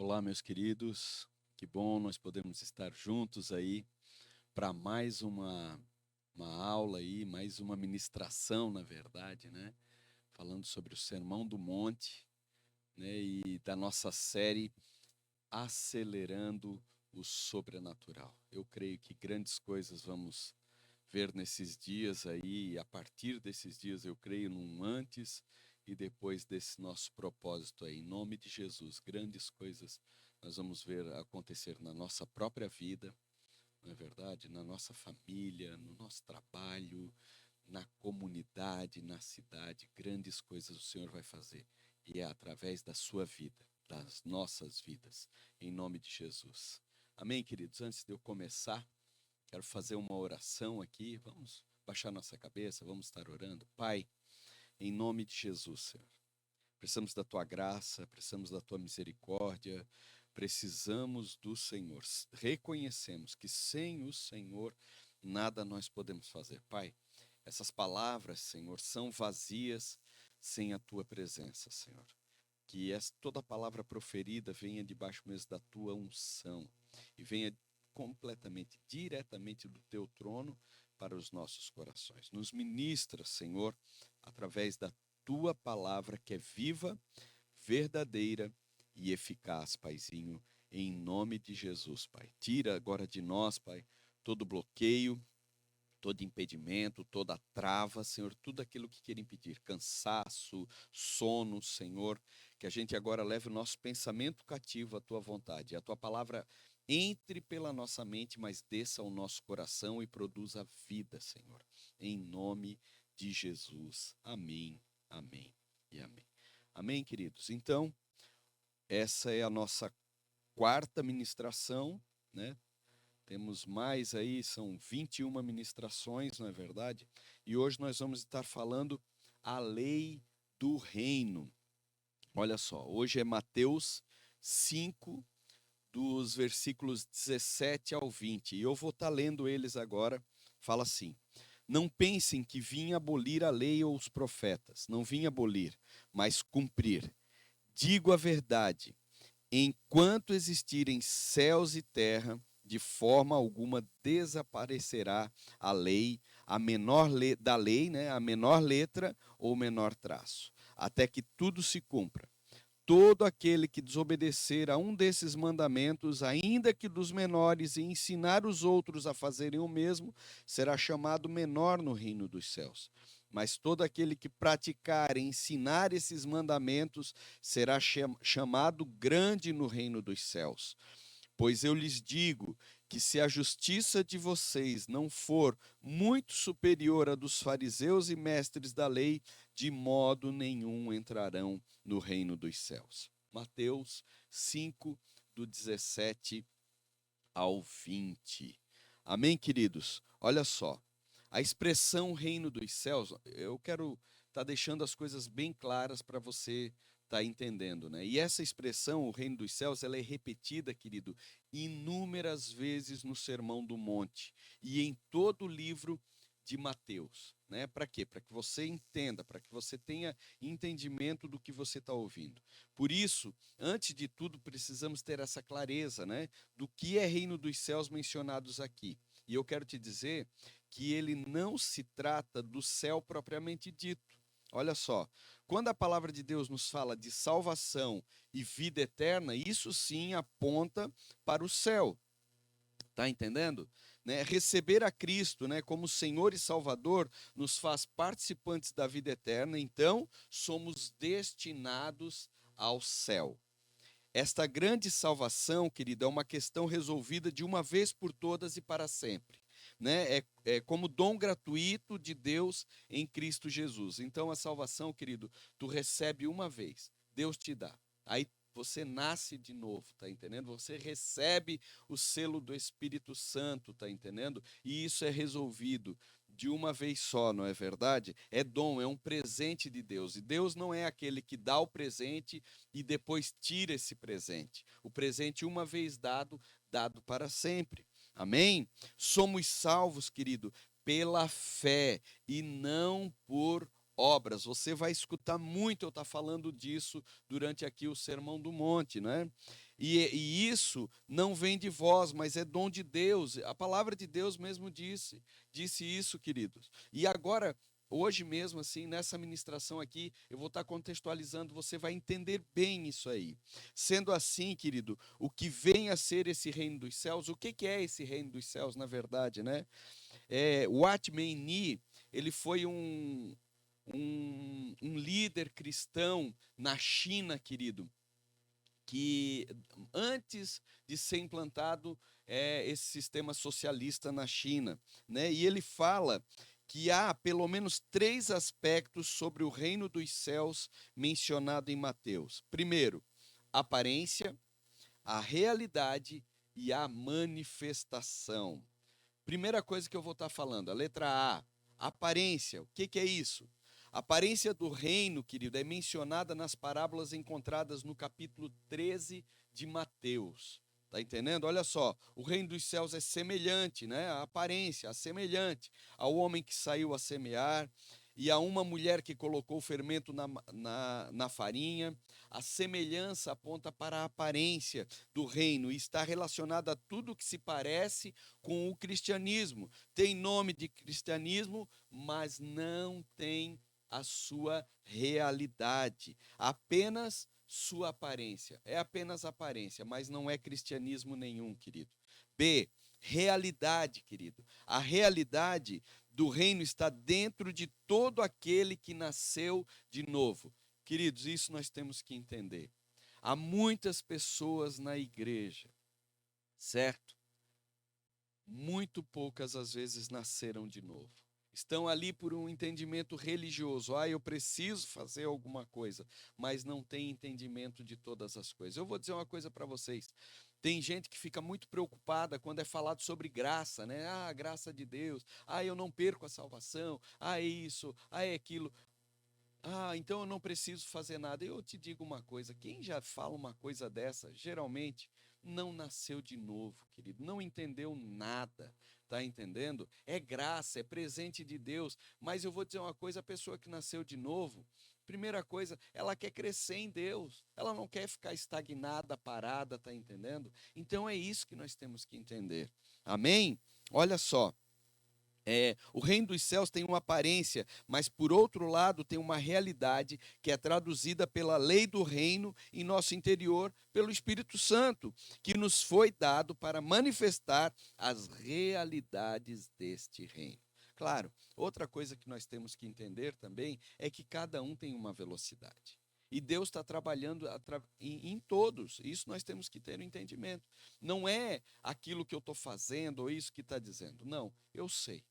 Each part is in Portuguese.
Olá, meus queridos, que bom nós podemos estar juntos aí para mais uma aula aí, mais uma ministração, na verdade, né? Falando sobre o Sermão do Monte, né? E da nossa série Acelerando o Sobrenatural. Eu creio que grandes coisas vamos ver nesses dias aí, e a partir desses dias eu creio num antes e depois desse nosso propósito aí. Em nome de Jesus, grandes coisas nós vamos ver acontecer na nossa própria vida, não é verdade? Na nossa família, no nosso trabalho, na comunidade, na cidade, grandes coisas o Senhor vai fazer. E é através da sua vida, das nossas vidas, em nome de Jesus. Amém, queridos? Antes de eu começar, quero fazer uma oração aqui. Vamos baixar nossa cabeça, vamos estar orando. Pai, em nome de Jesus, Senhor, precisamos da Tua graça, precisamos da Tua misericórdia, precisamos do Senhor. Reconhecemos que sem o Senhor nada nós podemos fazer. Pai, essas palavras, Senhor, são vazias sem a Tua presença, Senhor. Que toda palavra proferida venha debaixo mesmo da Tua unção e venha completamente, diretamente do Teu trono para os nossos corações. Nos ministra, Senhor, através da Tua palavra que é viva, verdadeira e eficaz, Paizinho, em nome de Jesus, Pai. Tira agora de nós, Pai, todo bloqueio, todo impedimento, toda trava, Senhor, tudo aquilo que quer impedir, cansaço, sono, Senhor, que a gente agora leve o nosso pensamento cativo à Tua vontade, a Tua palavra entre pela nossa mente, mas desça ao nosso coração e produza vida, Senhor, em nome de Jesus. Amém, amém e amém. Amém, queridos? Então, essa é a nossa quarta ministração, né? Temos mais aí, são 21 ministrações, não é verdade? E hoje nós vamos estar falando a lei do reino. Olha só, hoje é Mateus 5, dos versículos 17 ao 20. E eu vou estar lendo eles agora. Fala assim: Não pensem que vim abolir a lei ou os profetas. Não vim abolir, mas cumprir. Digo a verdade, enquanto existirem céus e terra, de forma alguma desaparecerá a lei, da lei, né, a menor letra ou menor traço, até que tudo se cumpra. Todo aquele que desobedecer a um desses mandamentos, ainda que dos menores, e ensinar os outros a fazerem o mesmo, será chamado menor no reino dos céus. Mas todo aquele que praticar e ensinar esses mandamentos será chamado grande no reino dos céus. Pois eu lhes digo que se a justiça de vocês não for muito superior à dos fariseus e mestres da lei, de modo nenhum entrarão no reino dos céus. Mateus 5, do 17 ao 20. Amém, queridos? Olha só, a expressão reino dos céus, eu quero estar deixando as coisas bem claras para você estar entendendo, né? E essa expressão, o reino dos céus, ela é repetida, querido, inúmeras vezes no Sermão do Monte e em todo o livro de Mateus, né? Para quê? Para que você entenda, para que você tenha entendimento do que você está ouvindo. Por isso, antes de tudo, precisamos ter essa clareza, né? Do que é reino dos céus mencionados aqui. E eu quero te dizer que ele não se trata do céu propriamente dito. Olha só, quando a palavra de Deus nos fala de salvação e vida eterna, isso sim aponta para o céu. Tá entendendo? Né? Receber a Cristo, né, como Senhor e Salvador nos faz participantes da vida eterna, então somos destinados ao céu. Esta grande salvação, querido, é uma questão resolvida de uma vez por todas e para sempre. Né? É como dom gratuito de Deus em Cristo Jesus. Então a salvação, querido, tu recebe uma vez, Deus te dá. Aí você nasce de novo, tá entendendo? Você recebe o selo do Espírito Santo, tá entendendo? E isso é resolvido de uma vez só, não é verdade? É dom, é um presente de Deus. E Deus não é aquele que dá o presente e depois tira esse presente. O presente, uma vez dado, dado para sempre. Amém? Somos salvos, querido, pela fé e não por obras. Você vai escutar muito eu estar falando disso durante aqui o Sermão do Monte, né? E isso não vem de vós, mas é dom de Deus. A palavra de Deus mesmo disse isso, queridos. E agora, hoje mesmo, assim, nessa ministração aqui, eu vou estar contextualizando, você vai entender bem isso aí. Sendo assim, querido, o que vem a ser esse reino dos céus, o que que é esse reino dos céus, na verdade, né? Watchman Nee, ele foi um líder cristão na China, querido, que antes de ser implantado esse sistema socialista na China, né? E ele fala que há pelo menos 3 aspectos sobre o reino dos céus mencionado em Mateus. Primeiro, a aparência, a realidade e a manifestação. Primeira coisa que eu vou estar falando, a letra A, aparência. O que que é isso? A aparência do reino, querido, é mencionada nas parábolas encontradas no capítulo 13 de Mateus. Tá entendendo? Olha só, o reino dos céus é semelhante, né? A aparência, semelhante ao homem que saiu a semear e a uma mulher que colocou o fermento na farinha. A semelhança aponta para a aparência do reino e está relacionada a tudo que se parece com o cristianismo. Tem nome de cristianismo, mas não tem a sua realidade, apenas sua aparência. É apenas aparência, mas não é cristianismo nenhum, querido. B, realidade, querido. A realidade do reino está dentro de todo aquele que nasceu de novo. Queridos, isso nós temos que entender. Há muitas pessoas na igreja, certo? Muito poucas às vezes nasceram de novo. Estão ali por um entendimento religioso. Eu preciso fazer alguma coisa, mas não tem entendimento de todas as coisas. Eu vou dizer uma coisa para vocês. Tem gente que fica muito preocupada quando é falado sobre graça, né? A graça de Deus. Eu não perco a salvação. É isso. É aquilo. Então eu não preciso fazer nada. Eu te digo uma coisa: quem já fala uma coisa dessa, geralmente não nasceu de novo, querido, não entendeu nada, tá entendendo? É graça, é presente de Deus, mas eu vou dizer uma coisa: a pessoa que nasceu de novo, primeira coisa, ela quer crescer em Deus, ela não quer ficar estagnada, parada, tá entendendo? Então é isso que nós temos que entender, amém? Olha só. O reino dos céus tem uma aparência, mas por outro lado tem uma realidade que é traduzida pela lei do reino em nosso interior, pelo Espírito Santo, que nos foi dado para manifestar as realidades deste reino. Claro, outra coisa que nós temos que entender também é que cada um tem uma velocidade. E Deus está trabalhando em todos. Isso nós temos que ter um entendimento. Não é aquilo que eu estou fazendo ou isso que está dizendo. Não, eu sei.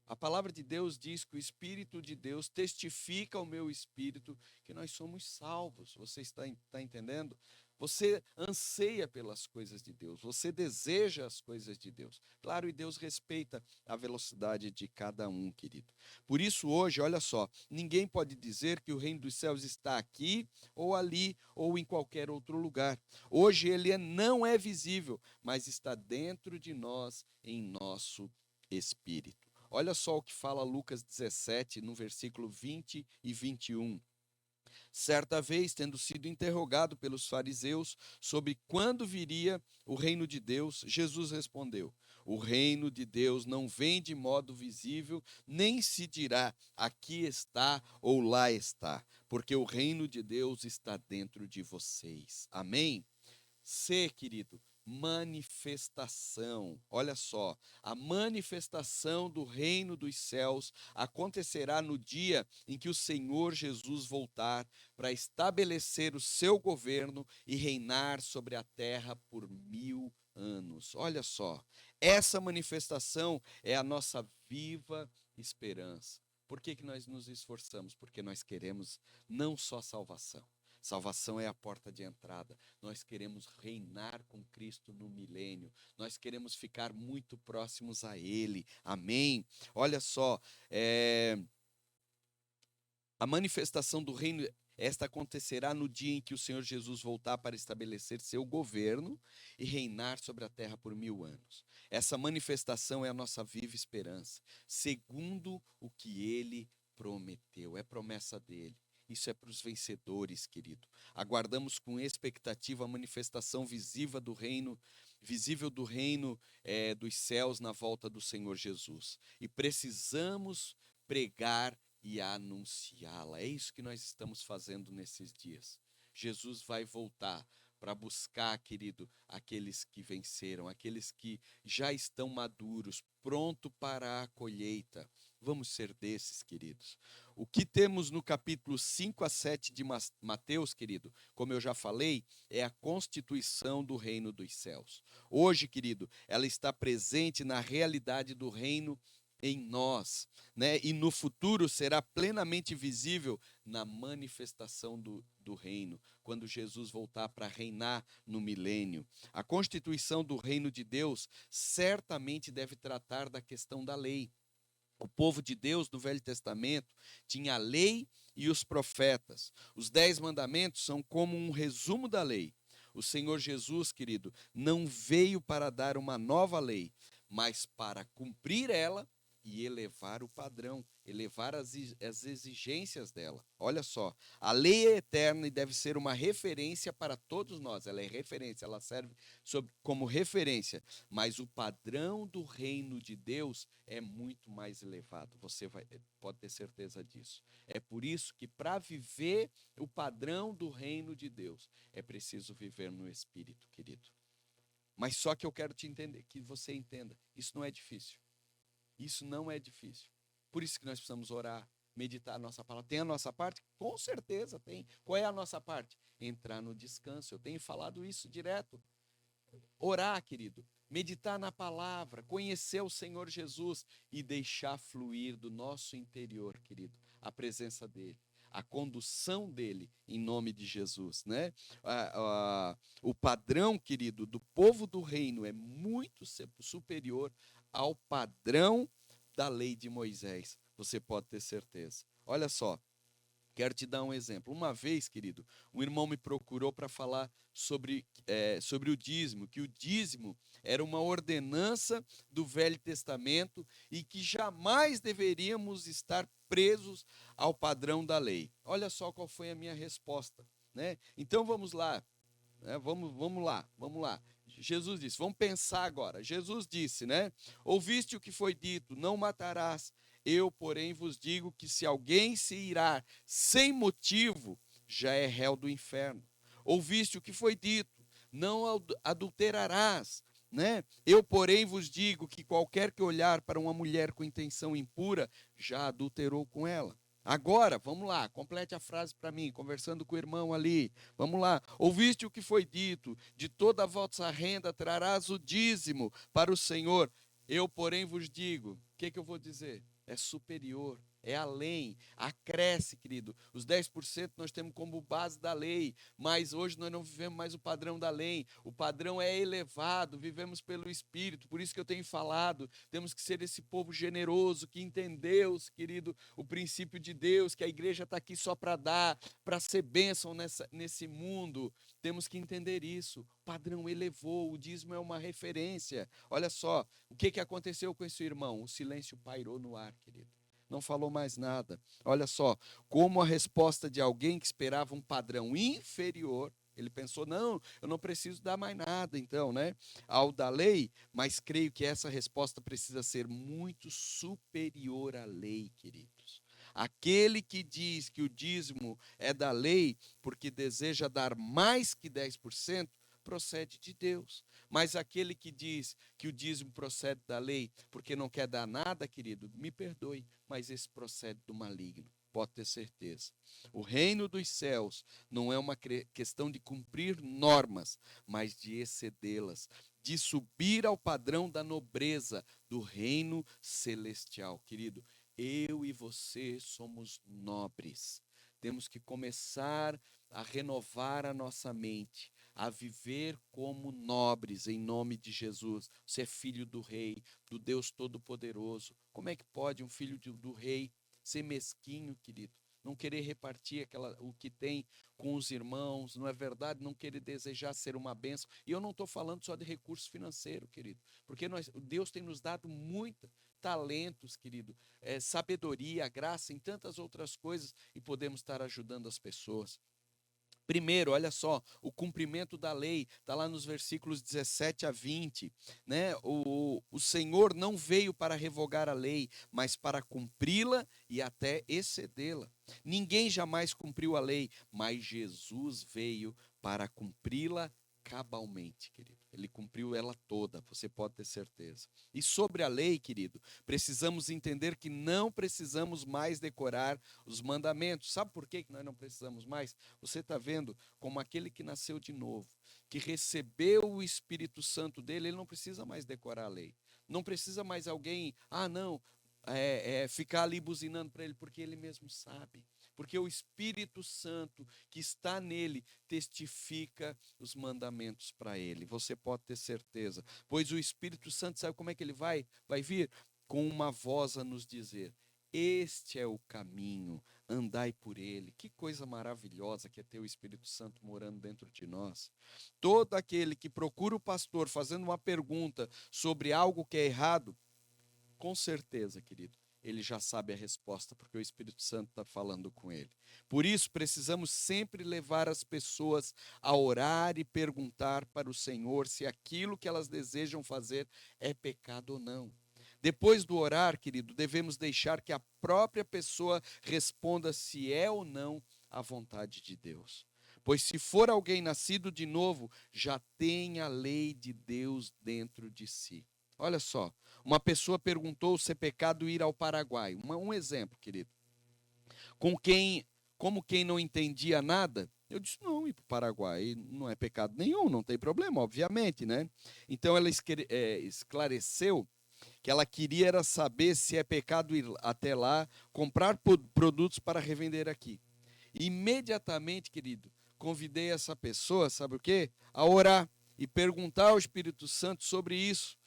A palavra de Deus diz que o Espírito de Deus testifica ao meu espírito que nós somos salvos. Você está entendendo? Você anseia pelas coisas de Deus, você deseja as coisas de Deus. Claro, e Deus respeita a velocidade de cada um, querido. Por isso, hoje, olha só, ninguém pode dizer que o reino dos céus está aqui, ou ali, ou em qualquer outro lugar. Hoje ele não é visível, mas está dentro de nós, em nosso espírito. Olha só o que fala Lucas 17, no versículo 20 e 21. Certa vez, tendo sido interrogado pelos fariseus sobre quando viria o reino de Deus, Jesus respondeu: o reino de Deus não vem de modo visível, nem se dirá aqui está ou lá está, porque o reino de Deus está dentro de vocês. Amém? Ser, querido, manifestação. Olha só, a manifestação do reino dos céus acontecerá no dia em que o Senhor Jesus voltar para estabelecer o seu governo e reinar sobre a terra por 1000 anos. Olha só, essa manifestação é a nossa viva esperança. Por que que nós nos esforçamos? Porque nós queremos não só salvação. Salvação é a porta de entrada. Nós queremos reinar com Cristo no milênio. Nós queremos ficar muito próximos a Ele. Amém? Olha só, a manifestação do reino, esta acontecerá no dia em que o Senhor Jesus voltar para estabelecer seu governo e reinar sobre a terra por 1000 anos. Essa manifestação é a nossa viva esperança, segundo o que Ele prometeu. É promessa dele. Isso é para os vencedores, querido. Aguardamos com expectativa a manifestação visível do reino dos céus na volta do Senhor Jesus. E precisamos pregar e anunciá-la. É isso que nós estamos fazendo nesses dias. Jesus vai voltar para buscar, querido, aqueles que venceram, aqueles que já estão maduros, pronto para a colheita. Vamos ser desses, queridos. O que temos no capítulo 5 a 7 de Mateus, querido, como eu já falei, é a constituição do reino dos céus. Hoje, querido, ela está presente na realidade do reino em nós, né? E no futuro será plenamente visível na manifestação do reino, quando Jesus voltar para reinar no milênio. A constituição do reino de Deus certamente deve tratar da questão da lei. O povo de Deus no Velho Testamento tinha a lei e os profetas. Os 10 mandamentos são como um resumo da lei. O Senhor Jesus, querido, não veio para dar uma nova lei, mas para cumprir ela e elevar o padrão, elevar as exigências dela. Olha só, a lei é eterna e deve ser uma referência para todos nós. Ela é referência, ela serve como referência, mas o padrão do reino de Deus é muito mais elevado. Você pode ter certeza disso. É por isso que para viver o padrão do reino de Deus, é preciso viver no Espírito, querido. Mas só que eu quero que você entenda, isso não é difícil. Isso não é difícil. Por isso que nós precisamos orar, meditar a nossa palavra. Tem a nossa parte? Com certeza tem. Qual é a nossa parte? Entrar no descanso. Eu tenho falado isso direto. Orar, querido. Meditar na palavra, conhecer o Senhor Jesus e deixar fluir do nosso interior, querido, a presença dele, a condução dele em nome de Jesus, né? O padrão, querido, do povo do reino é muito superior ao padrão da lei de Moisés. Você pode ter certeza. Olha só, quero te dar um exemplo. Uma vez, querido, um irmão me procurou para falar sobre o dízimo, que o dízimo era uma ordenança do Velho Testamento e que jamais deveríamos estar presos ao padrão da lei. Olha só qual foi a minha resposta, né? Então vamos lá, né? Vamos lá. Jesus disse, vamos pensar agora. Jesus disse, né? Ouviste o que foi dito, não matarás. Eu, porém, vos digo que se alguém se irar sem motivo, já é réu do inferno. Ouviste o que foi dito, não adulterarás, né? Eu, porém, vos digo que qualquer que olhar para uma mulher com intenção impura, já adulterou com ela. Agora, vamos lá, complete a frase para mim, conversando com o irmão ali. Vamos lá. Ouviste o que foi dito, de toda a vossa renda trarás o dízimo para o Senhor. Eu, porém, vos digo, o que eu vou dizer? É superior, é além, acresce, querido. Os 10% nós temos como base da lei, mas hoje nós não vivemos mais o padrão da lei. O padrão é elevado, vivemos pelo Espírito. Por isso que eu tenho falado, temos que ser esse povo generoso, que entendeu, querido, o princípio de Deus, que a igreja está aqui só para dar, para ser bênção nesse mundo. Temos que entender isso. O padrão elevou, o dízimo é uma referência. Olha só, o que aconteceu com esse irmão? O silêncio pairou no ar, querido. Não falou mais nada. Olha só, como a resposta de alguém que esperava um padrão inferior, ele pensou, não, eu não preciso dar mais nada, então, né? Ao da lei, mas creio que essa resposta precisa ser muito superior à lei, queridos. Aquele que diz que o dízimo é da lei porque deseja dar mais que 10%, procede de Deus. Mas aquele que diz que o dízimo procede da lei porque não quer dar nada, querido, me perdoe, mas esse procede do maligno. Pode ter certeza. O reino dos céus não é uma questão de cumprir normas, mas de excedê-las, de subir ao padrão da nobreza do reino celestial. Querido, eu e você somos nobres. Temos que começar a renovar a nossa mente, a viver como nobres em nome de Jesus. Você é filho do rei, do Deus Todo-Poderoso. Como é que pode um filho do rei ser mesquinho, querido? não querer repartir o que tem com os irmãos, não é verdade? Não querer desejar ser uma bênção. E eu não estou falando só de recurso financeiro, querido, porque Deus tem nos dado muitos talentos, querido, sabedoria, graça, em tantas outras coisas, e podemos estar ajudando as pessoas. Primeiro, olha só, o cumprimento da lei, está lá nos versículos 17 a 20, né? O Senhor não veio para revogar a lei, mas para cumpri-la e até excedê-la. Ninguém jamais cumpriu a lei, mas Jesus veio para cumpri-la cabalmente, querido. Ele cumpriu ela toda, você pode ter certeza. E sobre a lei, querido, precisamos entender que não precisamos mais decorar os mandamentos. Sabe por que nós não precisamos mais? Você está vendo como aquele que nasceu de novo, que recebeu o Espírito Santo dele, ele não precisa mais decorar a lei. Não precisa mais alguém, ficar ali buzinando para ele, porque ele mesmo sabe. Porque o Espírito Santo que está nele testifica os mandamentos para ele. Você pode ter certeza. Pois o Espírito Santo, sabe como é que ele vai? Vai vir com uma voz a nos dizer: este é o caminho, andai por ele. Que coisa maravilhosa que é ter o Espírito Santo morando dentro de nós. Todo aquele que procura o pastor fazendo uma pergunta sobre algo que é errado, com certeza, querido, ele já sabe a resposta, porque o Espírito Santo está falando com ele. Por isso, precisamos sempre levar as pessoas a orar e perguntar para o Senhor se aquilo que elas desejam fazer é pecado ou não. Depois do orar, querido, devemos deixar que a própria pessoa responda se é ou não a vontade de Deus. Pois se for alguém nascido de novo, já tem a lei de Deus dentro de si. Olha só, uma pessoa perguntou se é pecado ir ao Paraguai. Um exemplo, querido. Como quem não entendia nada, eu disse, não, ir para o Paraguai não é pecado nenhum, não tem problema, obviamente, né? Então ela esclareceu que ela queria era saber se é pecado ir até lá, comprar produtos para revender aqui. Imediatamente, querido, convidei essa pessoa, sabe o quê? A orar e perguntar ao Espírito Santo sobre isso.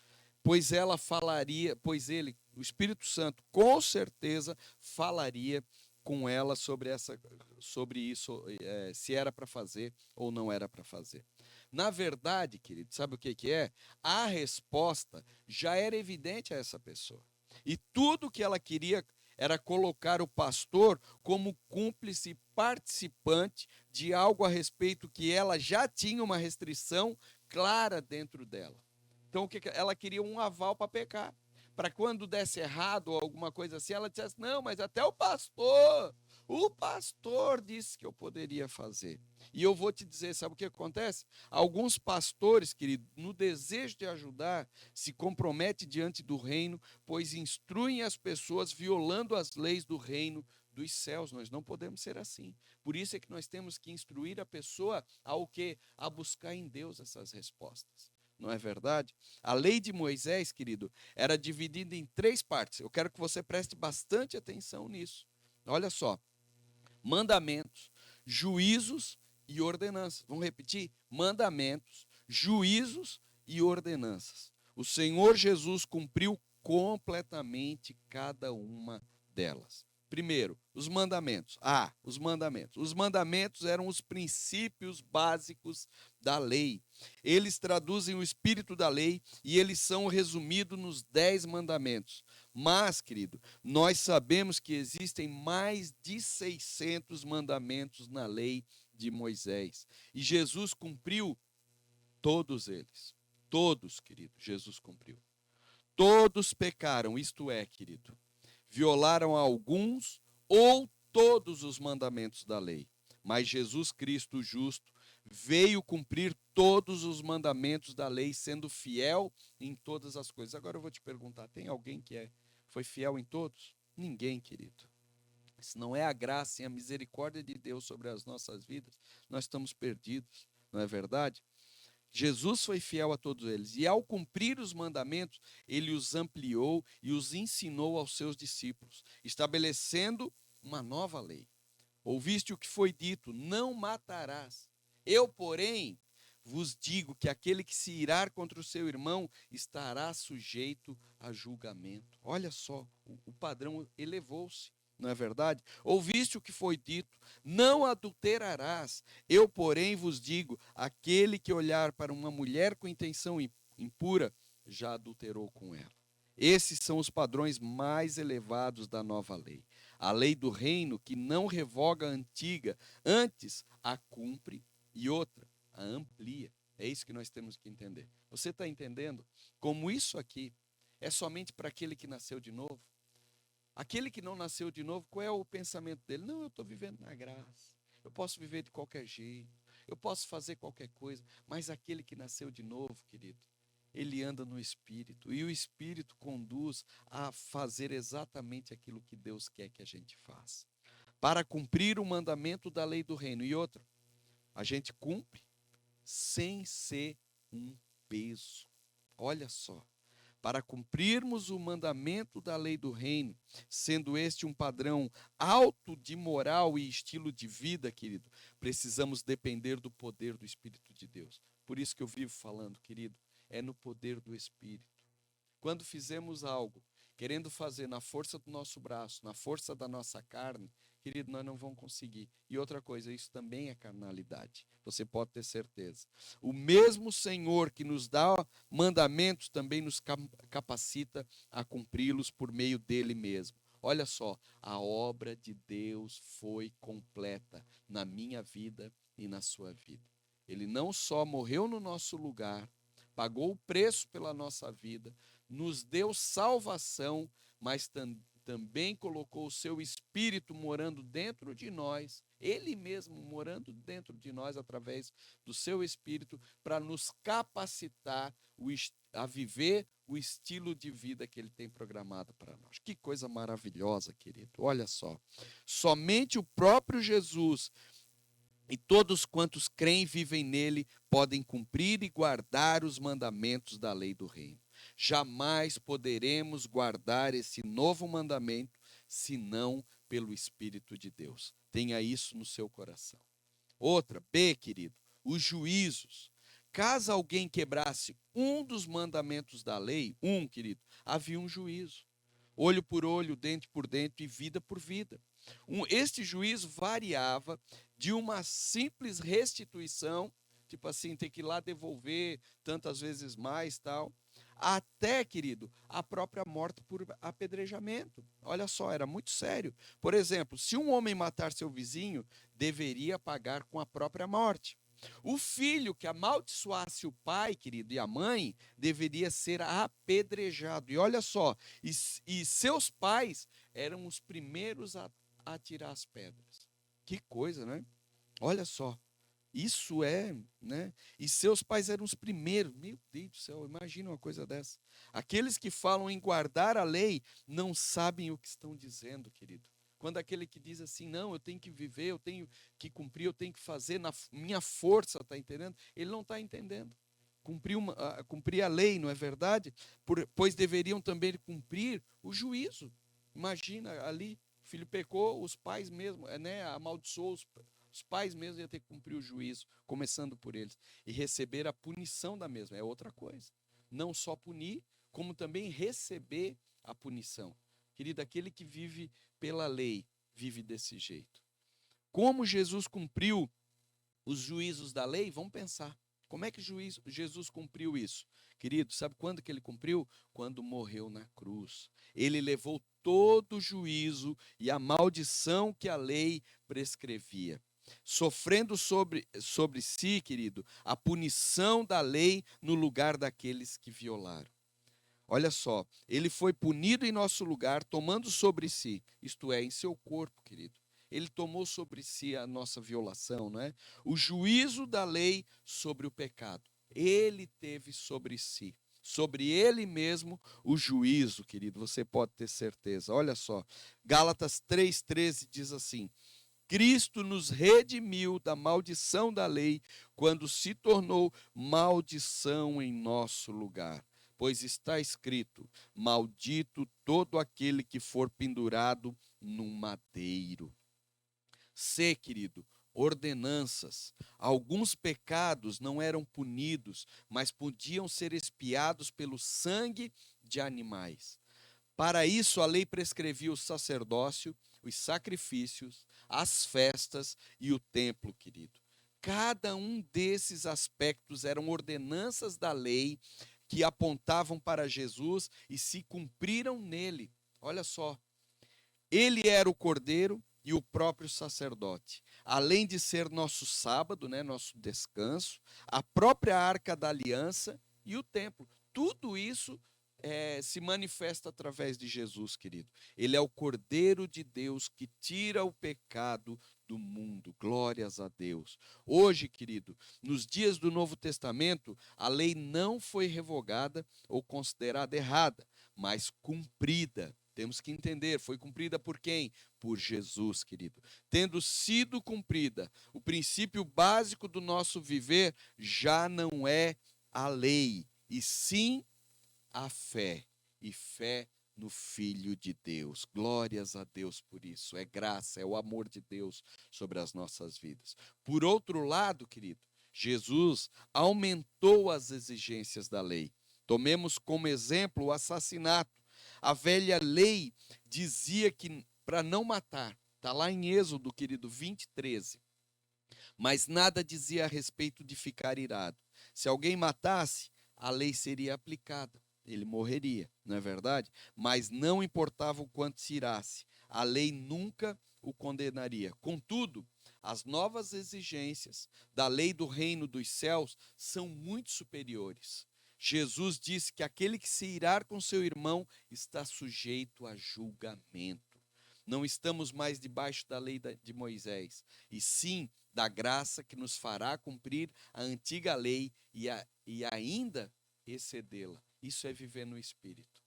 Pois ela falaria, pois ele, o Espírito Santo, com certeza falaria com ela sobre isso, se era para fazer ou não era para fazer. Na verdade, querido, sabe o que é? A resposta já era evidente a essa pessoa. E tudo que ela queria era colocar o pastor como cúmplice participante de algo a respeito que ela já tinha uma restrição clara dentro dela. Então, o que ela queria? Um aval para pecar. Para quando desse errado ou alguma coisa assim, ela dissesse, não, mas até o pastor disse que eu poderia fazer. E eu vou te dizer, sabe o que acontece? Alguns pastores, querido, no desejo de ajudar, se comprometem diante do reino, pois instruem as pessoas violando as leis do reino dos céus. Nós não podemos ser assim. Por isso é que nós temos que instruir a pessoa ao quê? A buscar em Deus essas respostas. Não é verdade? A lei de Moisés, querido, era dividida em 3 partes. Eu quero que você preste bastante atenção nisso. Olha só, mandamentos, juízos e ordenanças. Vamos repetir? Mandamentos, juízos e ordenanças. O Senhor Jesus cumpriu completamente cada uma delas. Primeiro, os mandamentos. Os mandamentos. Os mandamentos eram os princípios básicos da lei. Eles traduzem o espírito da lei e eles são resumidos nos 10 mandamentos. Mas, querido, nós sabemos que existem mais de 600 mandamentos na lei de Moisés. E Jesus cumpriu todos eles. Todos, querido, Jesus cumpriu. Todos pecaram, isto é, querido, violaram alguns ou todos os mandamentos da lei. Mas Jesus Cristo, justo, veio cumprir todos os mandamentos da lei, sendo fiel em todas as coisas. Agora eu vou te perguntar, tem alguém que foi fiel em todos? Ninguém, querido. Se não é a graça e a misericórdia de Deus sobre as nossas vidas, nós estamos perdidos, não é verdade? Jesus foi fiel a todos eles, e ao cumprir os mandamentos, ele os ampliou e os ensinou aos seus discípulos, estabelecendo uma nova lei. Ouviste o que foi dito, não matarás. Eu, porém, vos digo que aquele que se irar contra o seu irmão estará sujeito a julgamento. Olha só, o padrão elevou-se. não é verdade? Ouviste o que foi dito, não adulterarás. Eu, porém, vos digo, aquele que olhar para uma mulher com intenção impura, já adulterou com ela. Esses são os padrões mais elevados da nova lei. A lei do reino que não revoga a antiga, antes a cumpre, e outra, a amplia. É isso que nós temos que entender. Você está entendendo como isso aqui é somente para aquele que nasceu de novo? Aquele que não nasceu de novo, qual é o pensamento dele? Não, eu estou vivendo na graça. Eu posso viver de qualquer jeito. Eu posso fazer qualquer coisa. Mas aquele que nasceu de novo, querido, ele anda no Espírito. E o Espírito conduz a fazer exatamente aquilo que Deus quer que a gente faça. Para cumprir o mandamento da lei do reino. E outra, a gente cumpre sem ser um peso. Olha só. Para cumprirmos o mandamento da lei do reino, sendo este um padrão alto de moral e estilo de vida, querido, precisamos depender do poder do Espírito de Deus. Por isso que eu vivo falando, querido, é no poder do Espírito. Quando fizemos algo, querendo fazer na força do nosso braço, na força da nossa carne, querido, nós não vamos conseguir. E outra coisa, isso também é carnalidade. Você pode ter certeza. O mesmo Senhor que nos dá mandamentos também nos capacita a cumpri-los por meio dele mesmo. Olha só, a obra de Deus foi completa na minha vida e na sua vida. Ele não só morreu no nosso lugar, pagou o preço pela nossa vida, nos deu salvação, mas também colocou o seu Espírito morando dentro de nós, Ele mesmo morando dentro de nós através do seu Espírito, para nos capacitar a viver o estilo de vida que Ele tem programado para nós. Que coisa maravilhosa, querido. Olha só, somente o próprio Jesus e todos quantos creem e vivem nele podem cumprir e guardar os mandamentos da lei do reino. Jamais poderemos guardar esse novo mandamento senão pelo Espírito de Deus. Tenha isso no seu coração. Outra, B, querido, os juízos. Caso alguém quebrasse um dos mandamentos da lei, querido, havia um juízo. Olho por olho, dente por dente e vida por vida. Este juízo variava de uma simples restituição, tipo assim, ter que ir lá devolver tantas vezes mais, tal, até, querido, a própria morte por apedrejamento. Olha só, era muito sério. Por exemplo, se um homem matar seu vizinho, deveria pagar com a própria morte. O filho que amaldiçoasse o pai, querido, e a mãe, deveria ser apedrejado. E olha só, e seus pais eram os primeiros a tirar as pedras. Que coisa, né? Olha só, isso é, né? E seus pais eram os primeiros. Meu Deus do céu, imagina uma coisa dessa. Aqueles que falam em guardar a lei não sabem o que estão dizendo, querido. Quando aquele que diz assim, não, eu tenho que viver, eu tenho que cumprir, eu tenho que fazer na minha força, está entendendo? Ele não está entendendo. Cumprir a lei, não é verdade? Pois deveriam também cumprir o juízo. Imagina ali, o filho pecou, os pais mesmo, né, amaldiçoou os pais mesmo iam ter que cumprir o juízo, começando por eles, e receber a punição da mesma. É outra coisa. Não só punir, como também receber a punição. Querido, aquele que vive pela lei, vive desse jeito. Como Jesus cumpriu os juízos da lei? Vamos pensar. Como é que Jesus cumpriu isso? Querido, sabe quando que ele cumpriu? Quando morreu na cruz. Ele levou todo o juízo e a maldição que a lei prescrevia. Sofrendo sobre si, querido, a punição da lei no lugar daqueles que violaram. Olha só, ele foi punido em nosso lugar, tomando sobre si, isto é, em seu corpo, querido. Ele tomou sobre si a nossa violação, não é? O juízo da lei sobre o pecado. Ele teve sobre si, sobre ele mesmo, o juízo, querido, você pode ter certeza. Olha só, Gálatas 3,13 diz assim: Cristo nos redimiu da maldição da lei, quando se tornou maldição em nosso lugar. Pois está escrito: maldito todo aquele que for pendurado num madeiro. C, querido, ordenanças. Alguns pecados não eram punidos, mas podiam ser expiados pelo sangue de animais. Para isso, a lei prescrevia o sacerdócio, os sacrifícios, as festas e o templo, querido. Cada um desses aspectos eram ordenanças da lei que apontavam para Jesus e se cumpriram nele. Olha só, ele era o cordeiro e o próprio sacerdote. Além de ser nosso sábado, né, nosso descanso, a própria arca da aliança e o templo. Tudo isso se manifesta através de Jesus, querido. Ele é o Cordeiro de Deus que tira o pecado do mundo. Glórias a Deus. Hoje, querido, nos dias do Novo Testamento, a lei não foi revogada ou considerada errada, mas cumprida. Temos que entender, foi cumprida por quem? Por Jesus, querido. Tendo sido cumprida, o princípio básico do nosso viver já não é a lei, e sim a fé, e fé no Filho de Deus. Glórias a Deus por isso. É graça, é o amor de Deus sobre as nossas vidas. Por outro lado, querido, Jesus aumentou as exigências da lei. Tomemos como exemplo o assassinato. A velha lei dizia que para não matar, está lá em Êxodo, querido, 20:13. Mas nada dizia a respeito de ficar irado. Se alguém matasse, a lei seria aplicada. Ele morreria, não é verdade? Mas não importava o quanto se irasse, a lei nunca o condenaria. Contudo, as novas exigências da lei do reino dos céus são muito superiores. Jesus disse que aquele que se irar com seu irmão está sujeito a julgamento. Não estamos mais debaixo da lei de Moisés, e sim da graça que nos fará cumprir a antiga lei e ainda excedê-la. Isso é viver no Espírito.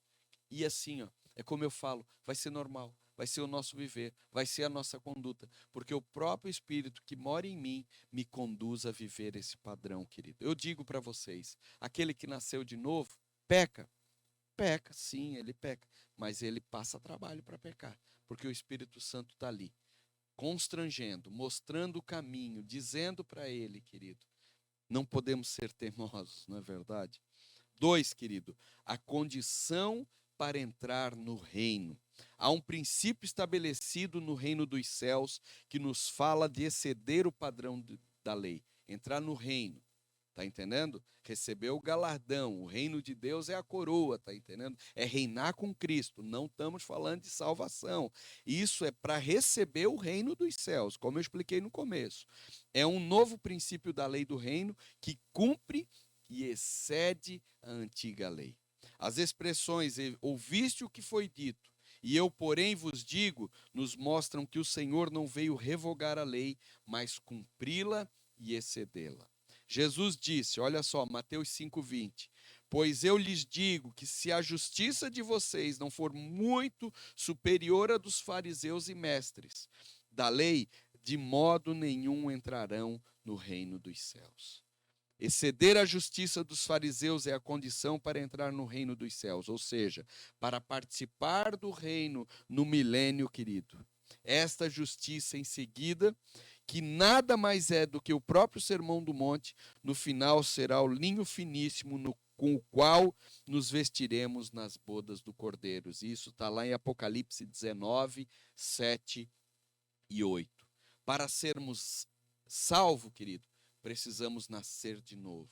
E assim, é como eu falo, vai ser normal, vai ser o nosso viver, vai ser a nossa conduta, porque o próprio Espírito que mora em mim me conduz a viver esse padrão, querido. Eu digo para vocês, aquele que nasceu de novo, peca. Peca, sim, ele peca, mas ele passa trabalho para pecar, porque o Espírito Santo está ali, constrangendo, mostrando o caminho, dizendo para ele, querido, não podemos ser teimosos, não é verdade? 2, querido, a condição para entrar no reino. Há um princípio estabelecido no reino dos céus que nos fala de exceder o padrão da lei, entrar no reino. Está entendendo? Receber o galardão, o reino de Deus é a coroa, está entendendo? É reinar com Cristo, não estamos falando de salvação. Isso é para receber o reino dos céus, como eu expliquei no começo. É um novo princípio da lei do reino que cumpre e excede a antiga lei. As expressões ouviste o que foi dito, e eu, porém, vos digo, nos mostram que o Senhor não veio revogar a lei, mas cumpri-la e excedê-la. Jesus disse, olha só, Mateus 5:20, pois eu lhes digo que se a justiça de vocês não for muito superior à dos fariseus e mestres da lei, de modo nenhum entrarão no reino dos céus. Exceder a justiça dos fariseus é a condição para entrar no reino dos céus, ou seja, para participar do reino no milênio, querido. Esta justiça em seguida, que nada mais é do que o próprio Sermão do Monte, no final será o linho finíssimo com o qual nos vestiremos nas bodas do Cordeiro. Isso está lá em Apocalipse 19, 7 e 8. Para sermos salvos, querido, precisamos nascer de novo.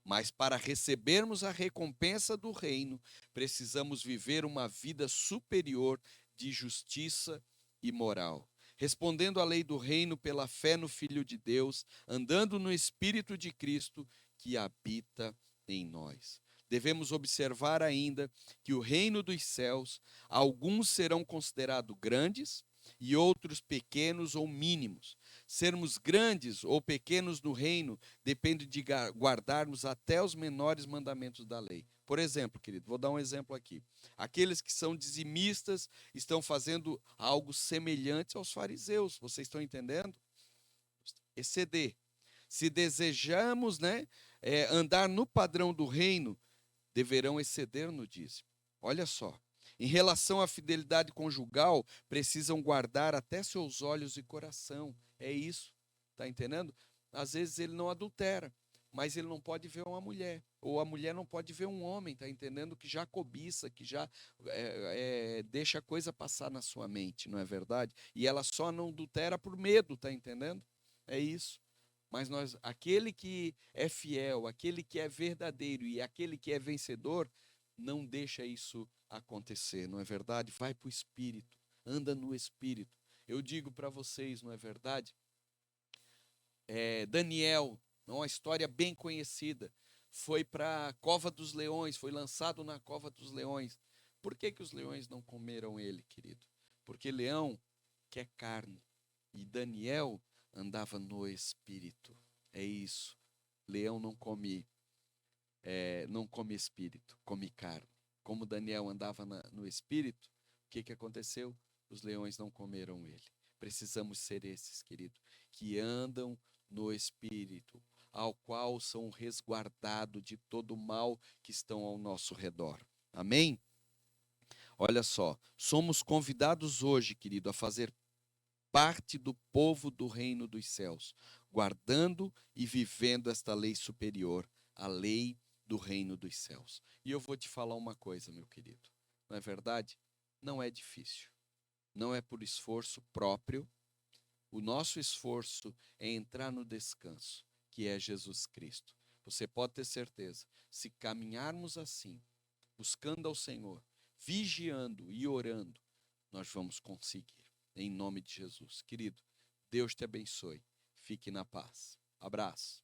Mas para recebermos a recompensa do reino, precisamos viver uma vida superior de justiça e moral. Respondendo à lei do reino pela fé no Filho de Deus, andando no Espírito de Cristo que habita em nós. Devemos observar ainda que o reino dos céus, alguns serão considerados grandes e outros pequenos ou mínimos. Sermos grandes ou pequenos no reino depende de guardarmos até os menores mandamentos da lei. Por exemplo, querido, vou dar um exemplo aqui. Aqueles que são dizimistas estão fazendo algo semelhante aos fariseus. Vocês estão entendendo? Exceder. Se desejamos, andar no padrão do reino, deverão exceder no dízimo. Olha só. Em relação à fidelidade conjugal, precisam guardar até seus olhos e coração. É isso. Está entendendo? Às vezes ele não adultera, mas ele não pode ver uma mulher, ou a mulher não pode ver um homem, tá entendendo? Que já cobiça, que já deixa a coisa passar na sua mente, não é verdade? E ela só não adultera por medo, tá entendendo? É isso. Mas aquele que é fiel, aquele que é verdadeiro e aquele que é vencedor, não deixa isso acontecer, não é verdade? Vai para o Espírito, anda no Espírito. Eu digo para vocês, não é verdade? Daniel, uma história bem conhecida, foi para a cova dos leões, foi lançado na cova dos leões. Por que os leões não comeram ele, querido? Porque leão quer carne e Daniel andava no espírito. É isso. Leão não come espírito, come carne. Como Daniel andava no espírito, o que aconteceu? Os leões não comeram ele. Precisamos ser esses, querido, que andam no espírito, ao qual são resguardados de todo o mal que estão ao nosso redor. Amém? Olha só, somos convidados hoje, querido, a fazer parte do povo do reino dos céus, guardando e vivendo esta lei superior, a lei do reino dos céus. E eu vou te falar uma coisa, meu querido. Não é verdade? Não é difícil. Não é por esforço próprio. O nosso esforço é entrar no descanso, que é Jesus Cristo. Você pode ter certeza, se caminharmos assim, buscando ao Senhor, vigiando e orando, nós vamos conseguir. Em nome de Jesus. Querido, Deus te abençoe. Fique na paz. Abraço.